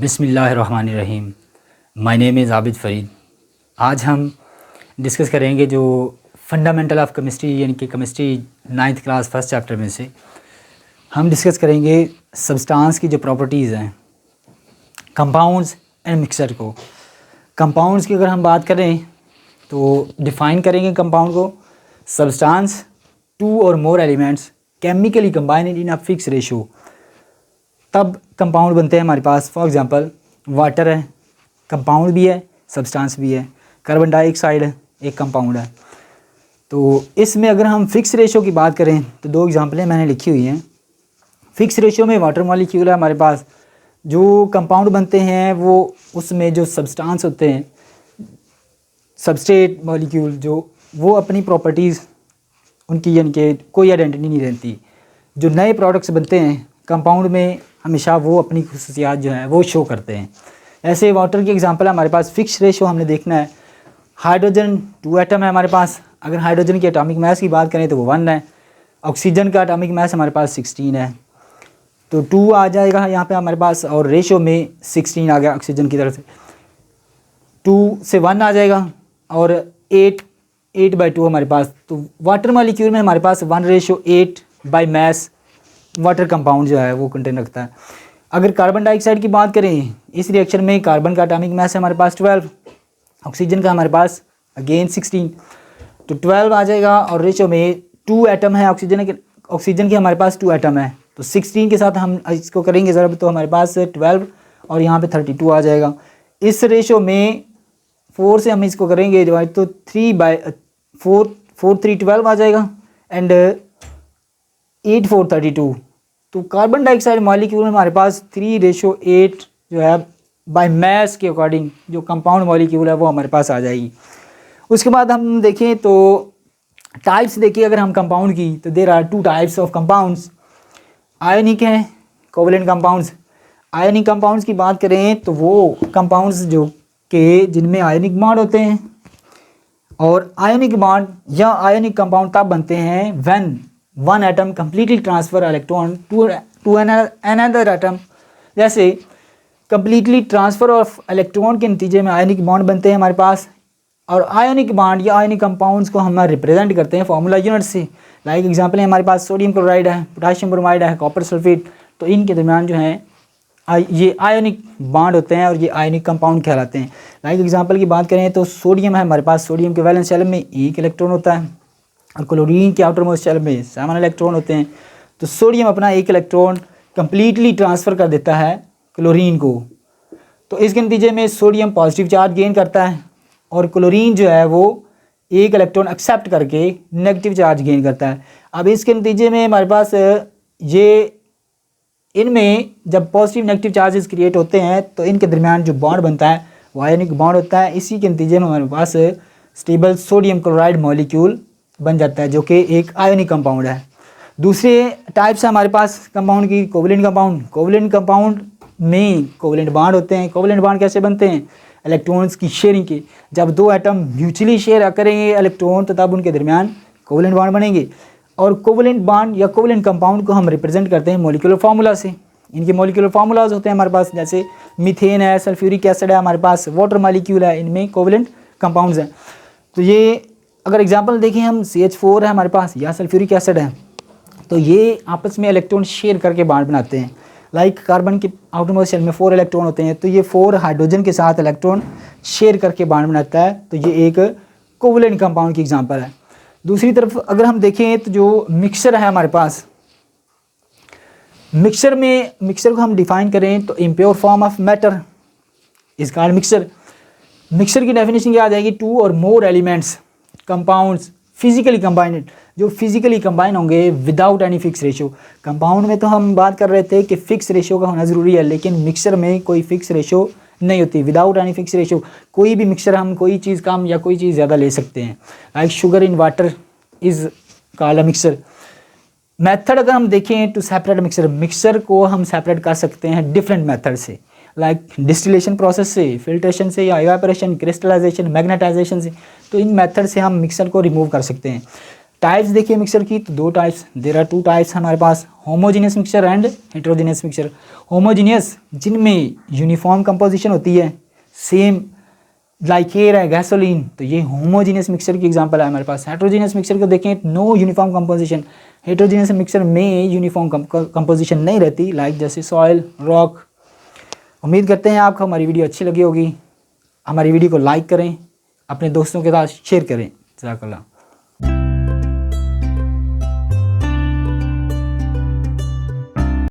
बिस्मिल्लाहिर्रहमानिर्रहीम। My name is Abid Farid. आज हम डिस्कस करेंगे जो फंडामेंटल ऑफ केमिस्ट्री यानी कि chemistry 9th class first chapter में से हम डिस्कस करेंगे सब्सटेंस की जो प्रॉपर्टीज़ हैं, कंपाउंड्स एंड मिक्सर को। कंपाउंड्स की अगर हम बात करें तो डिफ़ाइन करेंगे कंपाउंड को, सब्सटेंस टू और more elements chemically combined in a fix ratio, तब कंपाउंड बनते हैं हमारे पास। फॉर एग्जांपल वाटर है, कंपाउंड भी है, सब्सटेंस भी है। कार्बन डाइऑक्साइड है, एक कंपाउंड है। तो इसमें अगर हम फिक्स रेशो की बात करें तो दो एग्जांपलें मैंने लिखी हुई हैं। फिक्स रेशो में वाटर मॉलिक्यूल है हमारे पास, जो कंपाउंड बनते हैं वो उसमें जो सब्सटेंस होते हैं, सबस्ट्रेट मॉलिक्यूल, जो वो अपनी प्रॉपर्टीज़ उनकी यानी कि कोई आइडेंटिटी नहीं रहती। जो नए प्रोडक्ट्स बनते हैं कंपाउंड में हमेशा वो अपनी खुसूसियात जो हैं वो शो करते हैं। ऐसे वाटर की एग्जांपल हमारे पास फिक्स रेशो हमने देखना है। हाइड्रोजन 2 एटम है हमारे पास। अगर हाइड्रोजन की एटॉमिक मास की बात करें तो वो 1 है। ऑक्सीजन का एटॉमिक मास हमारे पास 16 है, तो 2 आ जाएगा यहाँ पे हमारे पास, और रेशो में 16 आ गया ऑक्सीजन की तरफ से। 2 से 1 आ जाएगा और 8/2 हमारे पास। तो वाटर मॉलिक्यूल में हमारे पास 1:8 बाई मैस वाटर कंपाउंड जो है वो कंटेन रखता है। अगर कार्बन डाइऑक्साइड की बात करें, इस रिएक्शन में कार्बन का एटॉमिक मास है हमारे पास 12, ऑक्सीजन का हमारे पास अगेन 16, तो 12 आ जाएगा। और रेशो में 2 एटम है ऑक्सीजन के हमारे पास 2 एटम है, तो 16 के साथ हम इसको करेंगे ज़रूर, तो हमारे पास 12 और यहाँ पे 32 आ जाएगा। इस रेशो में 4 से हम इसको करेंगे डिवाइड, तो 3/4 3 12 आ जाएगा एंड 8 4 32। तो कार्बन डाइऑक्साइड मॉलिक्यूल में हमारे पास 3:8 जो है बाय मैस के अकॉर्डिंग जो कंपाउंड मॉलिक्यूल है वो हमारे पास आ जाएगी। उसके बाद हम देखें तो टाइप्स देखिए अगर हम कंपाउंड की, तो there are 2 types of compounds. Ionic हैं, कोवलेंट कंपाउंड्स। आयनिक कंपाउंड्स की बात करें तो वो कंपाउंड्स जो कि जिनमें आयनिक बॉन्ड होते हैं, और आयनिक बॉन्ड या आयनिक कंपाउंड तब बनते हैं when one atom completely transfer electron to another atom. जैसे completely ट्रांसफ़र ऑफ इलेक्ट्रॉन के नतीजे में आयनिक बॉन्ड बनते हैं हमारे पास, और आयनिक बॉन्ड या आयनिक कंपाउंड्स को हम रिप्रेजेंट करते हैं फार्मूला यूनिट से। लाइक एग्जांपल है हमारे पास सोडियम क्लोराइड है, पोटाशियम ब्रोमाइड है, कॉपर सल्फेट। तो इनके दरमियान जो है ये आयनिक बॉन्ड होते हैं और ये आयनिक कंपाउंड कहलाते हैं। लाइक एग्जांपल की बात करें तो सोडियम है हमारे पास, सोडियम के वैलेंस शेल में 1 इलेक्ट्रॉन होता है, और क्लोरीन के आउटर मोस्ट शेल में 7 इलेक्ट्रॉन होते हैं। तो सोडियम अपना 1 इलेक्ट्रॉन कंप्लीटली ट्रांसफ़र कर देता है क्लोरीन को, तो इसके नतीजे में सोडियम पॉजिटिव चार्ज गेन करता है, और क्लोरीन जो है वो 1 इलेक्ट्रॉन एक्सेप्ट करके नेगेटिव चार्ज गेन करता है। अब इसके नतीजे में हमारे पास ये इनमें जब पॉजिटिव नेगेटिव चार्जेस क्रिएट होते हैं तो इनके दरमियान जो बॉन्ड बनता है वो आयनिक बॉन्ड होता है। इसी के नतीजे में हमारे पास स्टेबल सोडियम क्लोराइड मॉलिक्यूल बन जाता है, जो कि एक आयनिक कंपाउंड है। दूसरे टाइप्स है हमारे पास कंपाउंड की, कोवलेंट कंपाउंड। कोवलेंट कंपाउंड में कोवलेंट बॉन्ड होते हैं। कोवलेंट बॉन्ड कैसे बनते हैं? इलेक्ट्रॉन्स की शेयरिंग के। जब 2 एटम म्यूचुअली शेयर करेंगे इलेक्ट्रॉन तो तब उनके दरमियान कोवलेंट बॉन्ड बनेंगे। और कोवलेंट बॉन्ड या कोवलेंट कंपाउंड को हम रिप्रेजेंट करते हैं मॉलिक्यूलर फार्मूला से। इनके मॉलिक्यूलर फार्मूलाज होते हैं हमारे पास, जैसे मीथेन है, सल्फ्यूरिक एसिड है हमारे पास, वाटर मॉलिक्यूल है, इनमें कोवलेंट कंपाउंड्स हैं। तो ये अगर एग्जांपल देखें हम, CH4 है हमारे पास या सल्फ्यूरिक एसिड है, तो ये आपस में इलेक्ट्रॉन शेयर करके बॉन्ड बनाते हैं। लाइक कार्बन के आउटर मोस्ट शेल में 4 इलेक्ट्रॉन होते हैं, तो ये 4 हाइड्रोजन के साथ इलेक्ट्रॉन शेयर करके बॉन्ड बनाता है, तो ये एक कोवलेंट कंपाउंड की एग्जांपल है। दूसरी तरफ अगर हम देखें तो जो मिक्सचर है हमारे पास, मिक्सचर को हम डिफाइन करें तो impure form of matter is called mixture. Mixture की डेफिनेशन क्या आ जाएगी? 2 और more elements compounds physically combined, जो फिजिकली कंबाइन होंगे without any fix ratio. Compound में तो हम बात कर रहे थे कि फिक्स रेशो का होना ज़रूरी है, लेकिन मिक्सचर में कोई फिक्स रेशो नहीं होती। विदाउट एनी फिक्स रेशो कोई भी मिक्सचर हम कोई चीज़ कम या कोई चीज़ ज़्यादा ले सकते हैं। Like sugar in water is called a mixture. Method अगर हम देखें टू सेपरेट मिक्सचर को हम सेपरेट कर सकते हैं डिफरेंट मेथड से, लाइक डिस्टिलेशन प्रोसेस से, फिल्ट्रेशन से, या इवेपोरेशन, क्रिस्टलाइजेशन, मैग्नेटाइजेशन से। तो इन मेथड से हम मिक्सचर को रिमूव कर सकते हैं। टाइप्स देखिए मिक्सचर की, तो 2 टाइप्स, देयर आर 2 टाइप्स हमारे पास, homogeneous mixture and heterogeneous mixture. Homogeneous जिनमें यूनिफॉर्म कंपोजिशन होती है, सेम लाइक एयर है, गैसोलीन, तो ये होमोजीनियस मिक्सचर की एग्जांपल है हमारे पास। हेटेरोजीनियस मिक्सचर को देखें, no uniform composition, heterogeneous mixture में यूनिफॉर्म कंपोजिशन नहीं रहती, लाइक जैसे सॉइल, रॉक। उम्मीद करते हैं आपको हमारी वीडियो अच्छी लगी होगी। हमारी वीडियो को लाइक करें, अपने दोस्तों के साथ शेयर करें। जज़ाकल्लाह।